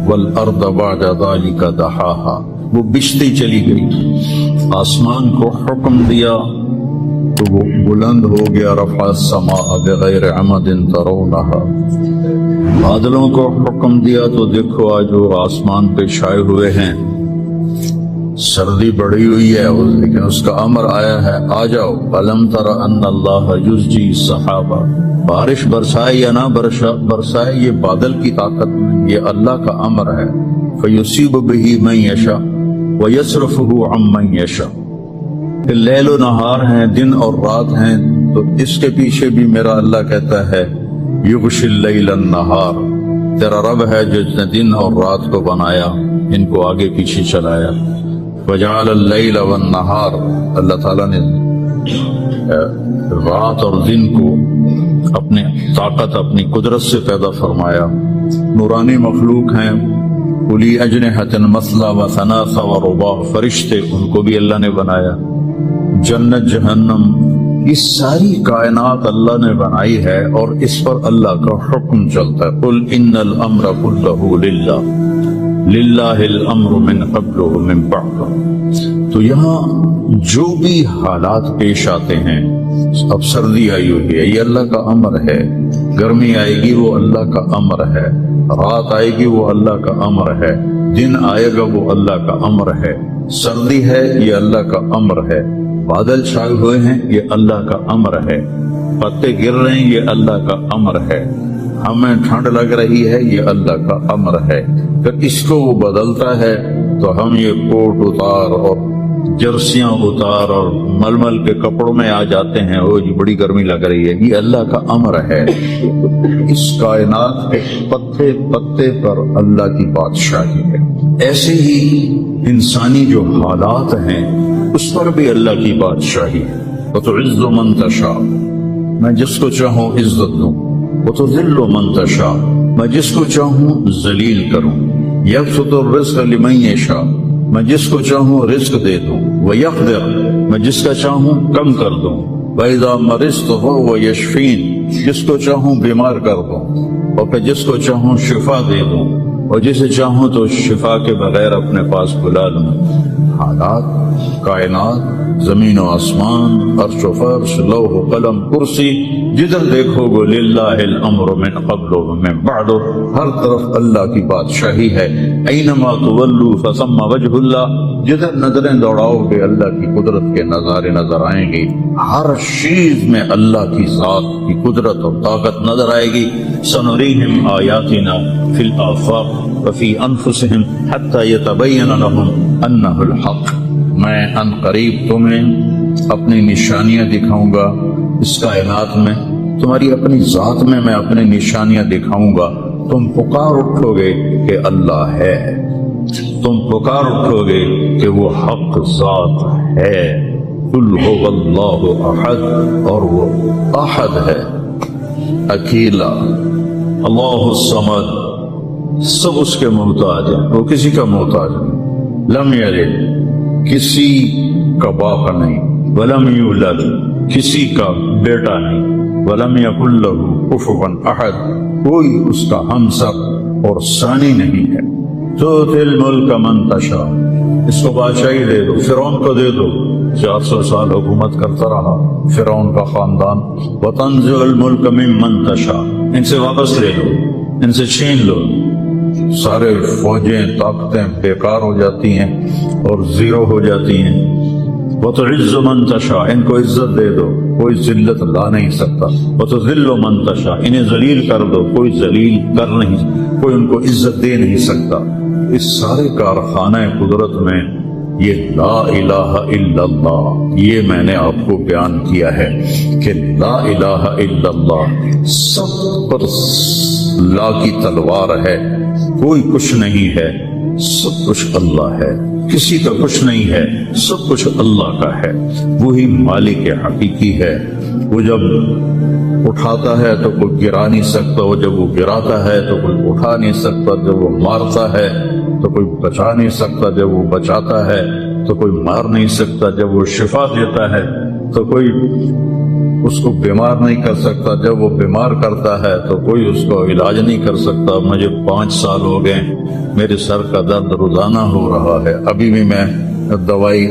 والارض بعد ذلك دحاها، وہ بچھتی چلی گئی، آسمان کو حکم دیا تو وہ بلند ہو گیا، رفع السماء بغیر عمد ترونها، بادلوں کو حکم دیا تو دیکھو آج وہ آسمان پہ چھائے ہوئے ہیں، سردی بڑھی ہوئی ہے لیکن اس کا امر آیا ہے آ جاؤ، الم تر ان اللہ یزجی السحابہ، بارش برسائے یا نہ برسائے یہ بادل کی طاقت نہیں، یہ اللہ کا امر ہے، فیصیب بہ من یشاء ویصرفہ عن من یشاء، لیل و نہار ہیں، دن اور رات ہیں، تو اس کے پیچھے بھی میرا اللہ کہتا ہے یغشی اللیل النہار، تیرا رب ہے جس نے دن اور رات کو بنایا، ان کو آگے پیچھے چلایا، وجعل اللیل والنہار، اللہ تعالیٰ نے رات اور دن کو اپنے طاقت اپنی قدرت سے پیدا فرمایا، نورانی مخلوق ہیں، اولی اجنحۃ مثلا و ثلاث و رباع، فرشتے ان کو بھی اللہ نے بنایا، جنت جہنم، یہ ساری کائنات اللہ نے بنائی ہے اور اس پر اللہ کا حکم چلتا ہے، قل ان الامر کلہ للہ للہ الامر من قبل ومن بعد، تو یہاں جو بھی حالات پیش آتے ہیں، اب سردی آئی ہوئی ہے یہ اللہ کا امر ہے، گرمی آئے گی وہ اللہ کا امر ہے، رات آئے گی وہ اللہ کا امر ہے، دن آئے گا وہ اللہ کا امر ہے، سردی ہے یہ اللہ کا امر ہے، بادل چھائے ہوئے ہیں یہ اللہ کا امر ہے، پتے گر رہے ہیں یہ اللہ کا امر ہے، ہمیں ٹھنڈ لگ رہی ہے یہ اللہ کا امر ہے، پھر اس کو وہ بدلتا ہے تو ہم یہ کوٹ اتار اور جرسیاں اتار اور ململ کے کپڑوں میں آ جاتے ہیں، وہ جی بڑی گرمی لگ رہی ہے، یہ اللہ کا امر ہے، اس کائنات کے پتے پتے پر اللہ کی بادشاہی ہے، ایسے ہی انسانی جو حالات ہیں اس پر بھی اللہ کی بادشاہی ہے، وتعز من تشاء، میں جس کو چاہوں عزت دوں، وتذل من تشاء، میں جس کو چاہوں ذلیل کروں، یبسط الرزق لمن یشاء، میں جس کو چاہوں رزق دے دوں، ویقدر، میں جس کا چاہوں کم کر دوں، وَإِذَا مَرِضْتُ فَهُوَ يَشْفِينِ، جس کو چاہوں بیمار کر دوں، اور پھر جس کو چاہوں شفا دے دوں، اور جسے چاہوں تو شفا کے بغیر اپنے پاس بلا لوں، حالات، کائنات، زمین و آسمان، عرش و فرش، لوح و قلم، کرسی، جدھر دیکھو گو للہ الامر من قبل ومن بعد، ہر طرف اللہ کی بادشاہی ہے، اینما تولوا فثم وجہ اللہ، جدھر نظریں دوڑاؤ گے اللہ کی قدرت کے نظارے نظر آئیں گے، ہر چیز میں اللہ کی ذات کی قدرت اور طاقت نظر آئے گی، سنریہم آیاتنا فی الآفاق وفی انفسہم حتی یتبین لہم انہ الحق، میں ان قریب تمہیں اپنی نشانیاں دکھاؤں گا اس کائنات میں، تمہاری اپنی ذات میں میں اپنی نشانیاں دکھاؤں گا، تم پکار اٹھو گے کہ اللہ ہے، تم پکار اٹھو گے کہ وہ حق ذات ہے، قل هو اللہ احد، اور وہ احد ہے، اکیلا، اللہ الصمد، سب اس کے محتاج ہیں، وہ کسی کا محتاج نہیں، لم یلد، کسی کا باپ نہیں، ولم یولد، کسی کا بیٹا نہیں، ولم یکن لہ کفوا احد، کوئی اس کا ہمسر اور ثانی نہیں ہے، تؤتی الملک من تشاء، اس کو بادشاہی دے دو، فرعون کو دے دو، 400 سال حکومت کرتا رہا فرعون کا خاندان، وتنزع الملک ممن تشاء، ان سے واپس لے لو، ان سے چھین لو، سارے فوجیں طاقتیں بیکار ہو جاتی ہیں اور زیرو ہو جاتی ہیں، وتعز من تشاء، ان کو عزت دے دو، کوئی ذلت لا نہیں سکتا، وتذل من تشاء، انہیں ذلیل کر دو، کوئی ذلیل کر نہیں، کوئی ان کو عزت دے نہیں سکتا، اس سارے کارخانہ قدرت میں یہ لا الہ الا اللہ، یہ میں نے آپ کو بیان کیا ہے کہ لا الہ الا اللہ، سب پر لا کی تلوار ہے، کوئی کچھ نہیں ہے، سب کچھ اللہ ہے، کسی کا کچھ نہیں ہے، سب کچھ اللہ کا ہے، وہی مالک حقیقی ہے، وہ جب اٹھاتا ہے تو کوئی گرا نہیں سکتا، وہ جب وہ گراتا ہے تو کوئی اٹھا نہیں سکتا، جب وہ مارتا ہے تو کوئی بچا نہیں سکتا، جب وہ بچاتا ہے تو کوئی مار نہیں سکتا، جب وہ شفا دیتا ہے تو کوئی اس کو بیمار نہیں کر سکتا، جب وہ بیمار کرتا ہے تو کوئی اس کو علاج نہیں کر سکتا۔ مجھے 5 سال ہو گئے، میرے سر کا درد روزانہ ہو رہا ہے، ابھی بھی میں دوائی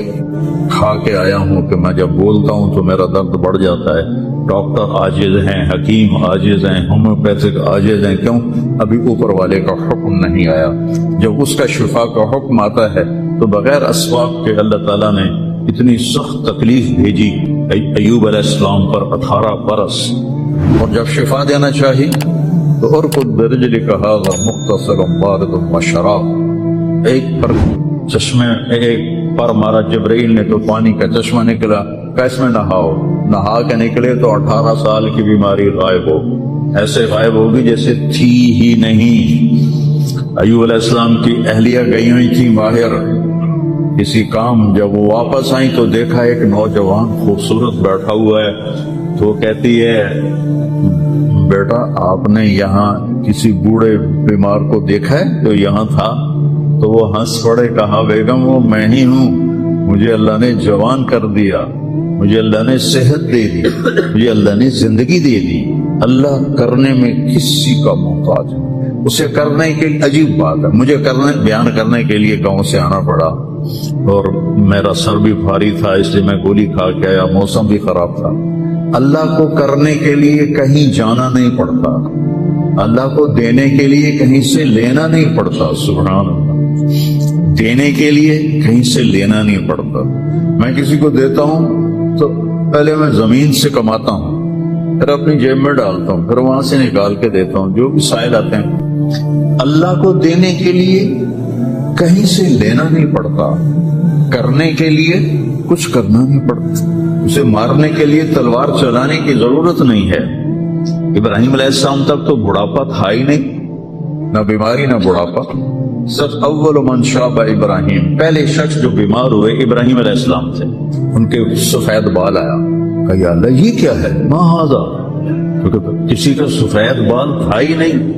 کھا کے آیا ہوں کہ میں جب بولتا ہوں تو میرا درد بڑھ جاتا ہے۔ ڈاکٹر عاجز ہیں، حکیم عاجز ہیں، ہومیوپیتھک عاجز ہیں، کیوں؟ ابھی اوپر والے کا حکم نہیں آیا۔ جب اس کا شفا کا حکم آتا ہے تو بغیر اسباب کے اللہ تعالیٰ نے اتنی سخت تکلیف بھیجی ایوب علیہ السلام پر 18 برس، اور جب شفا دینا چاہی تو ارکض برجلک ھذا مغتسل بارد وشراب، ایک پر چشمے ایک پر مارا جبرائیل نے تو پانی کا چشمہ نکلا، کیسے میں نہاؤ، نہا کے نکلے تو 18 سال کی بیماری غائب ہو، ایسے غائب ہوگی جیسے تھی ہی نہیں۔ ایوب علیہ السلام کی اہلیہ گئی ہوئی تھی باہر کسی کام، جب وہ واپس آئیں تو دیکھا ایک نوجوان خوبصورت بیٹھا ہوا ہے، تو کہتی ہے بیٹا آپ نے یہاں کسی بوڑھے بیمار کو دیکھا ہے جو یہاں تھا؟ تو وہ ہنس پڑے، کہا بیگم وہ میں ہی ہوں، مجھے اللہ نے جوان کر دیا، مجھے اللہ نے صحت دے دی، مجھے اللہ نے زندگی دے دی۔ اللہ کرنے میں کسی کا محتاج ہے، اسے کرنے کے عجیب بات ہے، مجھے بیان کرنے کے لیے گاؤں سے آنا پڑا اور میرا سر بھی بھاری تھا، اس لیے میں گولی کھا کے آیا، موسم بھی خراب تھا۔ اللہ کو کرنے کے لیے کہیں جانا نہیں پڑتا، اللہ کو دینے کے لیے کہیں سے لینا نہیں پڑتا، سبحان اللہ، دینے کے لیے کہیں سے لینا نہیں پڑتا۔ میں کسی کو دیتا ہوں تو پہلے میں زمین سے کماتا ہوں، پھر اپنی جیب میں ڈالتا ہوں، پھر وہاں سے نکال کے دیتا ہوں جو بھی سائل آتے ہیں۔ اللہ کو دینے کے لیے کہیں سے لینا نہیں پڑتا، کرنے کے لیے کچھ کرنا نہیں پڑتا، اسے مارنے کے لیے تلوار چلانے کی ضرورت نہیں ہے۔ ابراہیم علیہ السلام تک تو بڑھاپا تھا ہی نہیں، نہ بیماری نہ بڑھاپا۔ سب اول من شاب ابراہیم، پہلے شخص جو بیمار ہوئے ابراہیم علیہ السلام تھے، ان کے سفید بال آیا، کہا یا اللہ یہ کیا ہے، ما ھذا، کیونکہ کسی کا سفید بال تھا ہی نہیں،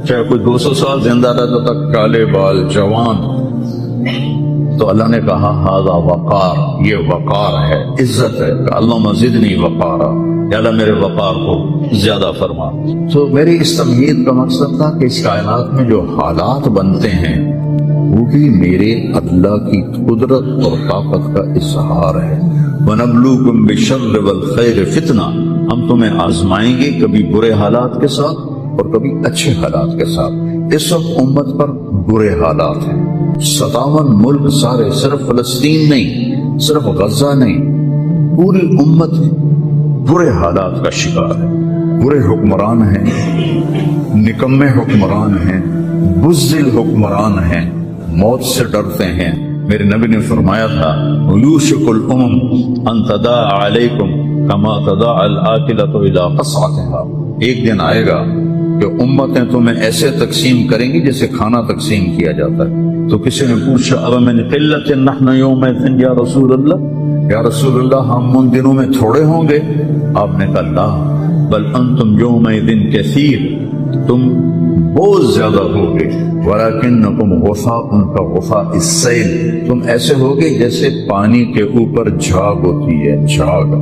چاہے کوئی 200 سال زندہ رہتا تھا، کالے بال جوان۔ تو اللہ نے کہا ھذا وقار، یہ وقار ہے، عزت ہے، کہ اللہم زدنی وقارا، یا اللہ میرے وقار کو زیادہ فرما۔ تو میری اس تمہید کا مقصد تھا کہ اس کائنات میں جو حالات بنتے ہیں وہ بھی میرے اللہ کی قدرت اور طاقت کا اظہار ہے۔ وَنَبْلُوكُمْ بِالشَّرِّ وَالْخَيْرِ فِتْنَةً، ہم تمہیں آزمائیں گے کبھی برے حالات کے ساتھ اور کبھی اچھے حالات کے ساتھ۔ اس وقت امت پر برے حالات ہیں، 57 ملک سارے، صرف فلسطین نہیں، صرف غزہ نہیں، پوری امت برے حالات کا شکار ہے۔ برے حکمران ہیں، نکمے حکمران ہیں، بزدل حکمران ہیں، موت سے ڈرتے ہیں۔ میرے نبی نے فرمایا تھا یوشک الامم ان تداعى علیکم کما تداعى الآکلۃ الی قصعتها، ایک دن آئے گا کہ امتیں تمہیں ایسے تقسیم کریں گی جیسے کھانا تقسیم کیا جاتا ہے۔ تو کسی نے پوچھا اب من قلۃ نحن یومئذ یا رسول اللہ، یا رسول اللہ ہم ان دنوں میں تھوڑے ہوں گے؟ آپ نے کہا لا بل انتم یومئذ کثیر، تم بہت زیادہ ہوگے، ولیکنکم غثاء کا غثاء السیل، تم ایسے ہوگے جیسے پانی کے اوپر جھاگ ہوتی ہے، جھاگ،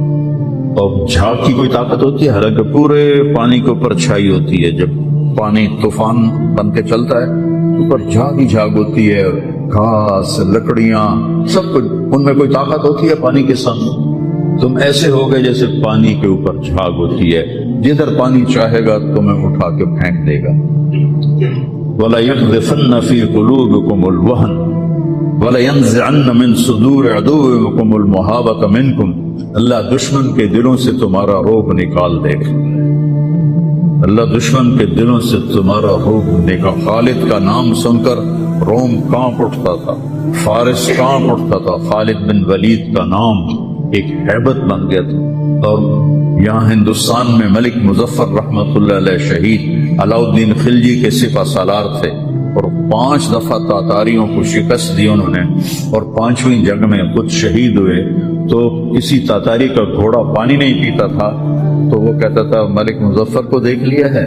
اور جھاگ کی کوئی طاقت ہوتی ہے؟ حالانکہ پورے پانی کے اوپر چھائی ہوتی ہے، جب پانی طوفان بن کے چلتا ہے اوپر جھاگ ہی جھاگ ہوتی ہے، گھاس، لکڑیاں، سب کچھ، ان میں کوئی طاقت ہوتی ہے پانی کے سامنے؟ تم ایسے ہوگے جیسے پانی کے اوپر جھاگ ہوتی ہے، جدھر پانی چاہے گا تمہیں اٹھا کے پھینک دے گا۔ وَلَيَقْذِفَنَّ فِي قُلُوبِكُمُ الْوَهْنَ وَلَيَنزِعَنَّ مِن صُدُورِ عَدُوِّكُمُ الْمَهَابَةَ مِنكُمْ، اللہ دشمن کے دلوں سے تمہارا رعب نکال دے گا، اللہ دشمن کے دلوں سے تمہارا رعب نکال۔ خالد کا نام سن کر روم کانپ اٹھتا تھا، فارس کانپ اٹھتا تھا، خالد بن ولید کا نام ایک ہیبت بن گیا تھا۔ اور یہاں ہندوستان میں ملک مظفر رحمت اللہ علیہ شہید علاؤالدین خلجی کے سپہ سالار تھے، اور 5 دفعہ تاتاریوں کو شکست دی انہوں نے، اور 5ویں جنگ میں خود شہید ہوئے۔ تو کسی تاتاری کا گھوڑا پانی نہیں پیتا تھا تو وہ کہتا تھا ملک مظفر کو دیکھ لیا ہے،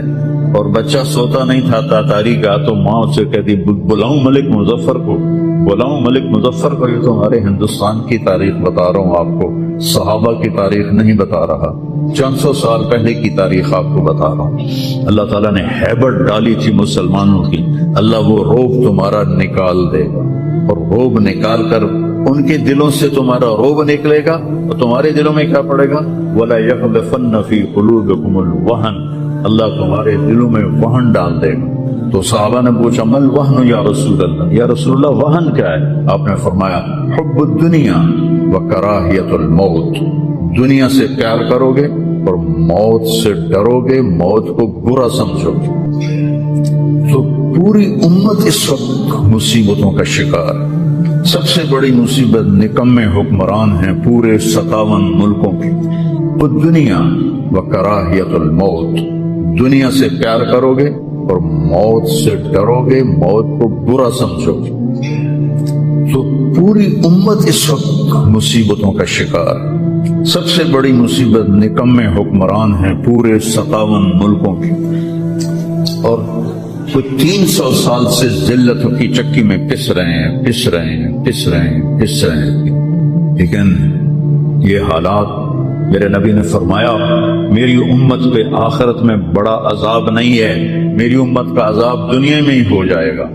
اور بچہ سوتا نہیں تھا تاتاری کا تو ماں اسے کہتی بلاؤں ملک مظفر کو، بلاؤں ملک مظفر کو۔ یہ تو ہمارے ہندوستان کی تاریخ بتا رہا ہوں آپ کو، صحابہ کی تاریخ نہیں بتا رہا۔ 500 سال پہلے کی تاریخ آپ کو بتا رہا ہوں۔ اللہ تعالیٰ نے ہیبت ڈالی تھی مسلمانوں کی، اللہ وہ روب تمہارا نکال دے گا، اور روب نکال کر ان کے دلوں سے تمہارا روب نکلے گا، اور تمہارے دلوں میں کیا پڑے گا؟ وَلَا يَقْذِفَنَّ فِي قُلُوبِكُمُ الْوَهْنَ، اللہ تمہارے دلوں میں وہن ڈال دے گا۔ تو صحابہ نے پوچھا مل وہن یا رسول اللہ، یا رسول اللہ وہن کیا ہے؟ آپ نے فرمایا حب الدنیا وکراہیت الموت، دنیا سے پیار کرو گے اور موت سے ڈرو گے، موت کو برا سمجھو گے۔ تو پوری امت اس وقت مصیبتوں کا شکار ہے۔ سب سے بڑی مصیبت نکمے حکمران ہیں پورے 57 ملکوں کی۔ الدنیا وکراہیت الموت، دنیا سے پیار کرو گے اور موت سے ڈرو گے، موت کو برا سمجھو گے۔ تو پوری امت اس وقت مصیبتوں کا شکار ہے۔ سب سے بڑی مصیبت نکمے حکمران ہیں پورے 57 ملکوں کی، اور وہ 300 سال سے ذلتوں کی چکی میں پس رہے ہیں۔ لیکن یہ حالات، میرے نبی نے فرمایا میری امت پہ آخرت میں بڑا عذاب نہیں ہے، میری امت کا عذاب دنیا میں ہی ہو جائے گا۔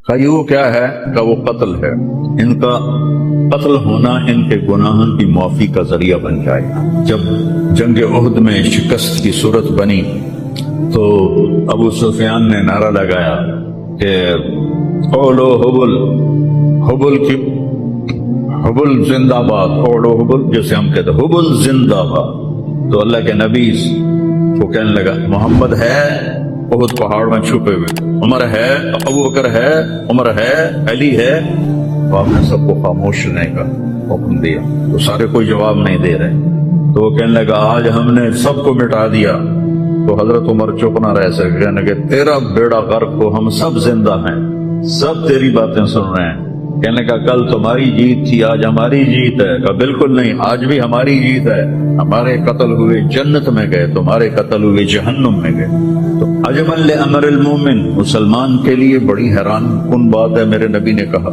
کہ وہ کیا ہے؟ کہ وہ قتل ہے، ان کا قتل ہونا ان کے گناہوں کی معافی کا ذریعہ بن جائے گا۔ جب جنگ احد میں شکست کی صورت بنی تو ابو سفیان نے نعرہ لگایا کہ قولو حبل، حبل زندہ باد، قولو حبل، جیسے ہم کہتے ہیں حبل زندہ باد۔ تو اللہ کے نبی کو کہنے لگا محمد ہے احد پہاڑ میں چھپے ہوئے، عمر ہے، ابو بکر ہے، عمر ہے، علی ہے۔ تو آپ نے سب کو خاموش رہنے کا حکم دیا، تو سارے کوئی جواب نہیں دے رہے۔ تو وہ کہنے لگا آج ہم نے سب کو مٹا دیا۔ تو حضرت عمر چپ نہ رہ سکے، کہنے لگے تیرا بیڑا غرق ہو، ہم سب زندہ ہیں، سب تیری باتیں سن رہے ہیں۔ کہنے لگا کل تمہاری جیت تھی، آج ہماری جیت ہے۔ کہا بالکل نہیں، آج بھی ہماری جیت ہے، ہمارے قتل ہوئے جنت میں گئے، تمہارے قتل ہوئے جہنم میں گئے۔ تو عجبا لامر المومن، مسلمان کے لیے بڑی حیران کن بات ہے، میرے نبی نے کہا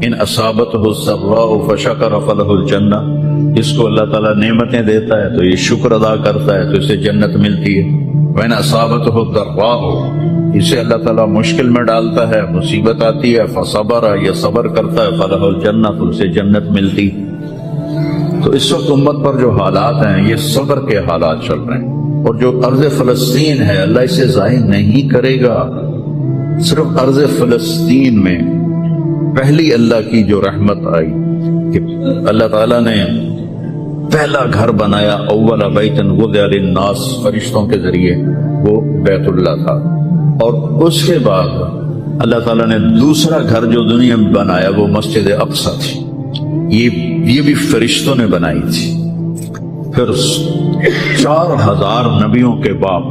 ان اصابتہ السراء فشکر فلہ الجنہ، جس کو اللہ تعالیٰ نعمتیں دیتا ہے تو یہ شکر ادا کرتا ہے تو اسے جنت ملتی ہے۔ وَإِنْ أَصَابَتْهُ الضَّرَّاءُ، اسے اللہ تعالیٰ مشکل میں ڈالتا ہے، مصیبت آتی ہے، فصبر، یہ صبر کرتا ہے، فلہ الجنہ، تو اسے جنت ملتی۔ تو اس وقت امت پر جو حالات ہیں یہ صبر کے حالات چل رہے ہیں، اور جو ارض فلسطین ہے اللہ اسے ضائع نہیں کرے گا۔ صرف ارض فلسطین میں پہلی اللہ کی جو رحمت آئی کہ اللہ تعالیٰ نے پہلا گھر بنایا، اول بیت وضع للناس، فرشتوں کے ذریعے، وہ بیت اللہ تھا۔ اور اس کے بعد اللہ تعالیٰ نے دوسرا گھر جو دنیا میں بنایا وہ مسجد اقصی تھی، یہ بھی فرشتوں نے بنائی تھی۔ پھر 4000 نبیوں کے باپ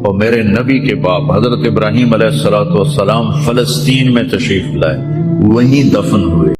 اور میرے نبی کے باپ حضرت ابراہیم علیہ السلام فلسطین میں تشریف لائے، وہیں دفن ہوئے۔